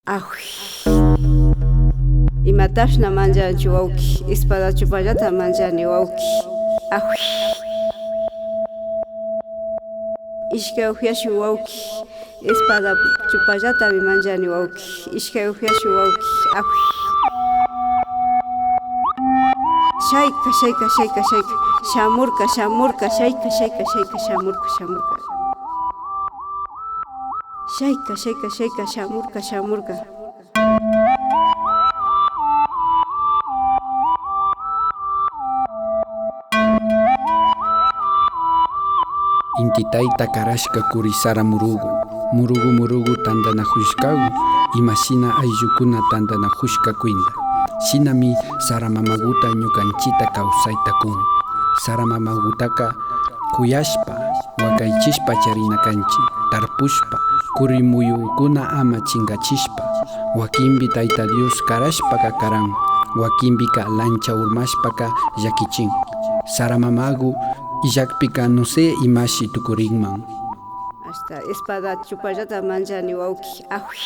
Awi. Imatashna manllanchi wawki, espada chupallata manllani wawki. Awi. Ishkay upiashi wawki, espada chupallata manllani wawki. Ishkay upiashi wawki. Awi. Shayka shayka shayka shayka, shamurka shamurka shayka shayka shayka shamurka shamurka. Shayka shayka shayka shamurka shamurka. Inti tayta karashka kurisara murugu murugu tandanajushkagu imashina ayllukuna tandanajushka kuinda. Shinami Sara mamaguta ñukanchita kawsayta kun. Sara mamagutaka kuyashpa wakaychishpa charina kanchi, tarpushpa kurimuyukuna ama chingachishpa. Wakinbi Tayta Dios karashpaka karan, wakinbika lancha urmashpaka llakichin. Sara mamagu illakpika no sé imashi tukurinman. Hasta espada chupallata manllani wawki. Awi.